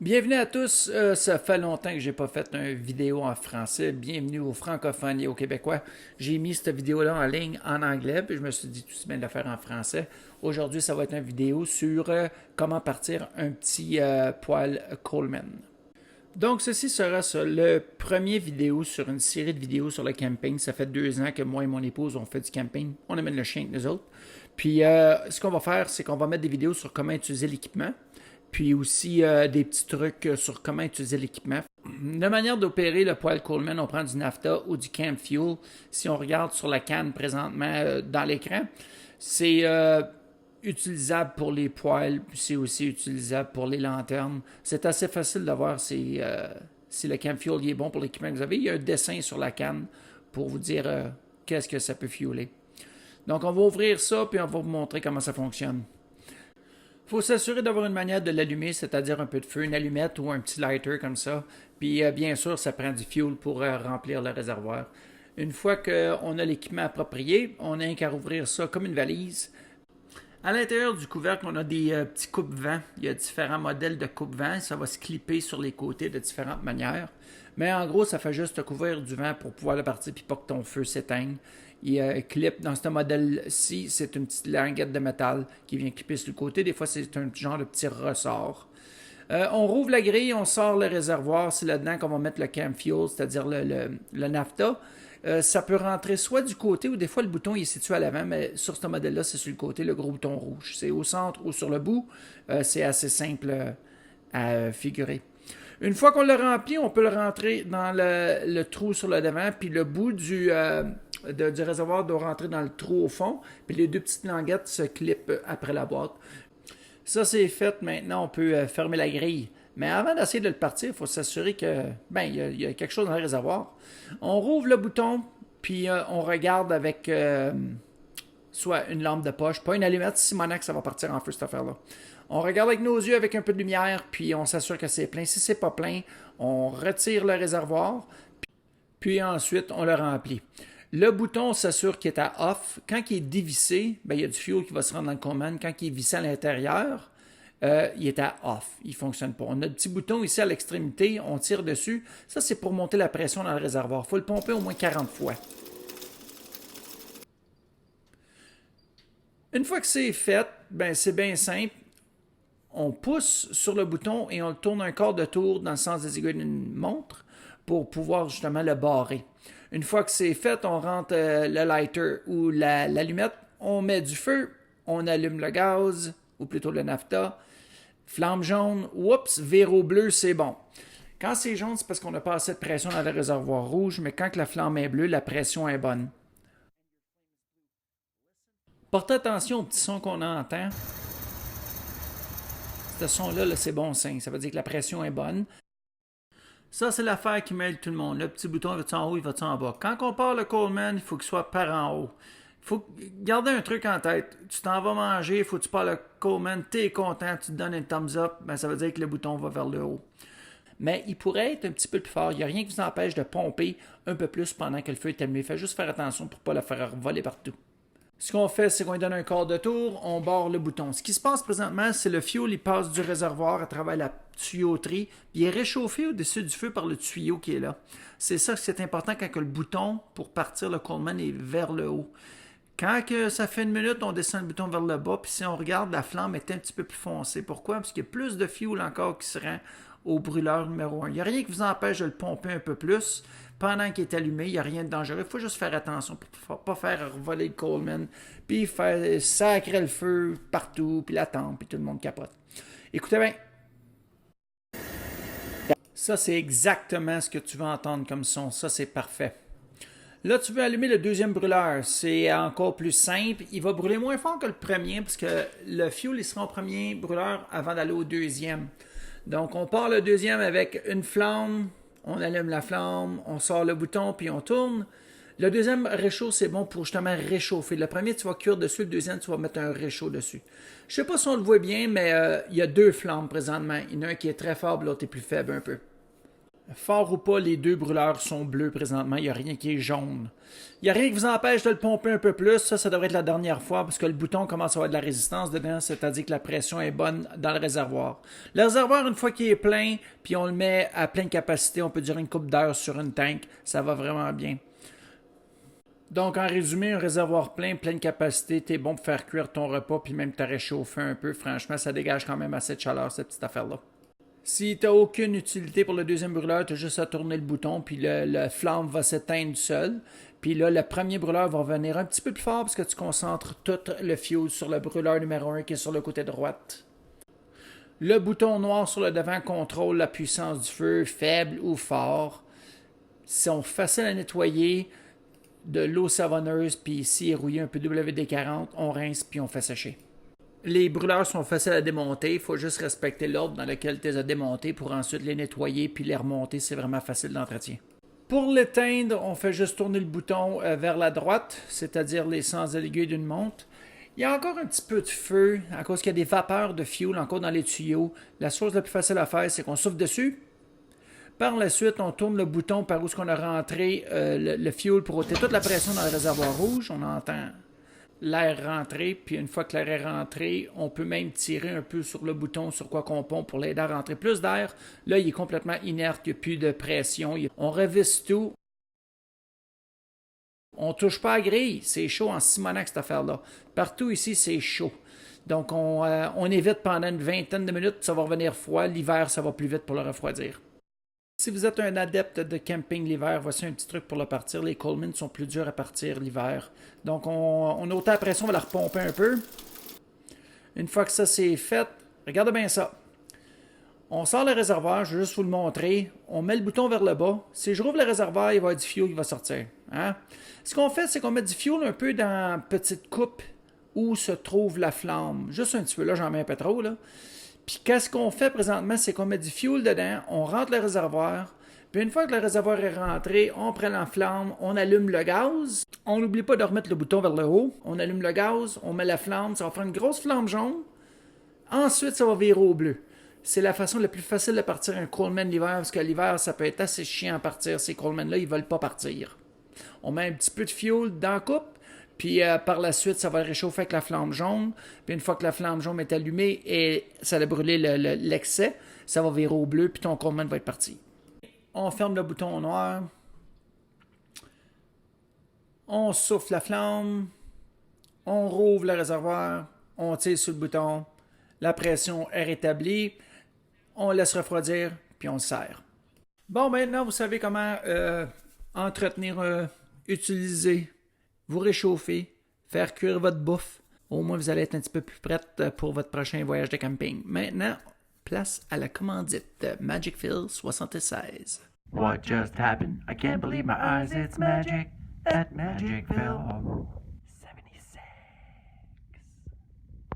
Bienvenue à tous. Ça fait longtemps que j'ai pas fait une vidéo en français. Bienvenue aux francophones et aux Québécois. J'ai mis cette vidéo-là en ligne en anglais, puis je me suis dit tout de suite de la faire en français. Aujourd'hui, ça va être une vidéo sur comment partir un petit poêle Coleman. Donc, ceci sera le premier vidéo sur une série de vidéos sur le camping. Ça fait 2 ans que moi et mon épouse on fait du camping. On amène le chien avec nous autres. Puis, ce qu'on va faire, c'est qu'on va mettre des vidéos sur comment utiliser l'équipement. Puis aussi des petits trucs sur comment utiliser l'équipement. La manière d'opérer le poêle Coleman, on prend du nafta ou du camp fuel. Si on regarde sur la canne présentement dans l'écran, c'est utilisable pour les poêles, puis c'est aussi utilisable pour les lanternes. C'est assez facile de voir si le camp fuel est bon pour l'équipement que vous avez. Il y a un dessin sur la canne pour vous dire qu'est-ce que ça peut fueler. Donc on va ouvrir ça, puis on va vous montrer comment ça fonctionne. Il faut s'assurer d'avoir une manière de l'allumer, c'est-à-dire un peu de feu, une allumette ou un petit lighter comme ça. Puis bien sûr, ça prend du fuel pour remplir le réservoir. Une fois qu'on a l'équipement approprié, on a qu'à rouvrir ça comme une valise. À l'intérieur du couvercle, on a des petits coupe-vents. Il y a différents modèles de coupe-vents. Ça va se clipper sur les côtés de différentes manières. Mais en gros, ça fait juste te couvrir du vent pour pouvoir le partir et pas que ton feu s'éteigne. Il y a un clip dans ce modèle-ci, c'est une petite languette de métal qui vient clipper sur le côté. Des fois, c'est un genre de petit ressort. On rouvre la grille, on sort le réservoir. C'est là-dedans qu'on va mettre le camp fuel, c'est-à-dire le nafta. Ça peut rentrer soit du côté ou des fois le bouton il est situé à l'avant, mais sur ce modèle-là, c'est sur le côté, le gros bouton rouge. C'est au centre ou sur le bout. C'est assez simple à figurer. Une fois qu'on l'a rempli, on peut le rentrer dans le trou sur le devant, puis le bout du réservoir doit rentrer dans le trou au fond, puis les deux petites languettes se clippent après la boîte. Ça, c'est fait. Maintenant, on peut fermer la grille. Mais avant d'essayer de le partir, il faut s'assurer que, il y a quelque chose dans le réservoir. On rouvre le bouton, puis on regarde avec soit une lampe de poche, pas une allumette, Simonac, ça va partir en feu cette affaire-là. On regarde avec nos yeux avec un peu de lumière, puis on s'assure que c'est plein. Si c'est pas plein, on retire le réservoir, puis ensuite on le remplit. Le bouton s'assure qu'il est à off. Quand il est dévissé, il y a du fuel qui va se rendre dans le Coleman. Quand il est vissé à l'intérieur, il est à off. Il ne fonctionne pas. On a un petit bouton ici à l'extrémité, on tire dessus. Ça, c'est pour monter la pression dans le réservoir. Il faut le pomper au moins 40 fois. Une fois que c'est fait, c'est bien simple. On pousse sur le bouton et on le tourne un quart de tour dans le sens des aiguilles d'une montre pour pouvoir justement le barrer. Une fois que c'est fait, on rentre le lighter ou l'allumette, on met du feu, on allume le gaz, ou plutôt le nafta. Flamme jaune, oups, verrou bleu, c'est bon. Quand c'est jaune, c'est parce qu'on n'a pas assez de pression dans le réservoir rouge, mais quand la flamme est bleue, la pression est bonne. Portez attention au petit son qu'on entend. Ce son-là, c'est bon signe. Ça veut dire que la pression est bonne. Ça, c'est l'affaire qui mêle tout le monde. Le petit bouton, il va-tu en haut, il va-tu en bas. Quand on part le Coleman, il faut qu'il soit par en haut. Il faut garder un truc en tête. Tu t'en vas manger, il faut que tu parles le Coleman, tu es content, tu te donnes un thumbs up, ça veut dire que le bouton va vers le haut. Mais il pourrait être un petit peu plus fort. Il n'y a rien qui vous empêche de pomper un peu plus pendant que le feu est allumé. Faites juste faire attention pour ne pas le faire voler partout. Ce qu'on fait, c'est qu'on lui donne un quart de tour, on barre le bouton. Ce qui se passe présentement, c'est le fuel, il passe du réservoir à travers la tuyauterie, puis il est réchauffé au-dessus du feu par le tuyau qui est là. C'est ça que c'est important quand le bouton, pour partir le Coleman, est vers le haut. Quand ça fait une minute, on descend le bouton vers le bas, puis si on regarde, la flamme est un petit peu plus foncée. Pourquoi? Parce qu'il y a plus de fuel encore qui se rend au brûleur numéro 1. Il n'y a rien qui vous empêche de le pomper un peu plus. Pendant qu'il est allumé, il n'y a rien de dangereux. Il faut juste faire attention pour ne pas faire voler le Coleman, puis faire sacrer le feu partout, puis la tente, puis tout le monde capote. Écoutez bien. Ça, c'est exactement ce que tu veux entendre comme son. Ça, c'est parfait. Là, tu veux allumer le deuxième brûleur. C'est encore plus simple. Il va brûler moins fort que le premier, parce que le fuel, il sera au premier brûleur avant d'aller au deuxième. Donc, on part le deuxième avec une flamme. On allume la flamme, on sort le bouton, puis on tourne. Le deuxième réchaud, c'est bon pour justement réchauffer. Le premier, tu vas cuire dessus. Le deuxième, tu vas mettre un réchaud dessus. Je ne sais pas si on le voit bien, mais il y a deux flammes présentement. Il y en a un qui est très fort, l'autre est plus faible un peu. Fort ou pas, les deux brûleurs sont bleus présentement. Il n'y a rien qui est jaune. Il n'y a rien qui vous empêche de le pomper un peu plus. Ça devrait être la dernière fois parce que le bouton commence à avoir de la résistance dedans, c'est-à-dire que la pression est bonne dans le réservoir. Le réservoir, une fois qu'il est plein, puis on le met à pleine capacité, on peut durer une couple d'heures sur une tank. Ça va vraiment bien. Donc, en résumé, un réservoir pleine capacité, t'es bon pour faire cuire ton repas, puis même te réchauffer un peu. Franchement, ça dégage quand même assez de chaleur, cette petite affaire-là. Si tu n'as aucune utilité pour le deuxième brûleur, tu as juste à tourner le bouton, puis le flamme va s'éteindre seul. Puis là, le premier brûleur va venir un petit peu plus fort parce que tu concentres tout le fuel sur le brûleur numéro 1 qui est sur le côté droite. Le bouton noir sur le devant contrôle la puissance du feu, faible ou fort. Ils sont faciles à nettoyer, de l'eau savonneuse, puis ici, rouiller un peu WD-40, on rince, puis on fait sécher. Les brûleurs sont faciles à démonter, il faut juste respecter l'ordre dans lequel tu les as démontés pour ensuite les nettoyer puis les remonter, c'est vraiment facile d'entretien. Pour l'éteindre, on fait juste tourner le bouton vers la droite, c'est-à-dire les sens de l'aiguille d'une montre. Il y a encore un petit peu de feu à cause qu'il y a des vapeurs de fuel encore dans les tuyaux. La chose la plus facile à faire, c'est qu'on souffle dessus. Par la suite, on tourne le bouton par où on a rentré le fuel pour ôter toute la pression dans le réservoir rouge. On entend l'air rentrer, puis une fois que l'air est rentré, on peut même tirer un peu sur le bouton sur quoi qu'on pompe pour l'aider à rentrer plus d'air. Là, il est complètement inerte, il n'y a plus de pression. On revisse tout. On touche pas à la grille, c'est chaud en Simonac cette affaire-là. Partout ici, c'est chaud. Donc, on évite pendant une vingtaine de minutes, ça va revenir froid. L'hiver, ça va plus vite pour le refroidir. Si vous êtes un adepte de camping l'hiver, voici un petit truc pour le partir. Les Coleman sont plus durs à partir l'hiver. Donc, on ôte la pression, on va la repomper un peu. Une fois que ça c'est fait, regardez bien ça. On sort le réservoir, je vais juste vous le montrer. On met le bouton vers le bas. Si je rouvre le réservoir, il va y avoir du fuel qui va sortir. Hein? Ce qu'on fait, c'est qu'on met du fuel un peu dans une petite coupe où se trouve la flamme. Juste un petit peu, là j'en mets un peu trop, là. Puis qu'est-ce qu'on fait présentement, c'est qu'on met du fuel dedans, on rentre le réservoir, puis une fois que le réservoir est rentré, on prend la flamme, on allume le gaz. On n'oublie pas de remettre le bouton vers le haut. On allume le gaz, on met la flamme, ça va faire une grosse flamme jaune. Ensuite, ça va virer au bleu. C'est la façon la plus facile de partir un Coleman l'hiver, parce que l'hiver, ça peut être assez chiant à partir. Ces Coleman-là, ils ne veulent pas partir. On met un petit peu de fuel dans la coupe, puis par la suite, ça va le réchauffer avec la flamme jaune. Puis une fois que la flamme jaune est allumée et ça a brûlé l'excès, ça va virer au bleu, puis ton Coleman va être parti. On ferme le bouton noir. On souffle la flamme. On rouvre le réservoir. On tire sur le bouton. La pression est rétablie. On laisse refroidir, puis on le serre. Bon, maintenant, vous savez comment entretenir, utiliser, vous réchauffer, faire cuire votre bouffe. Au moins, vous allez être un petit peu plus prête pour votre prochain voyage de camping. Maintenant, place à la commandite Magic Fill 76. What just happened? I can't believe my eyes, it's magic at Magic Fill.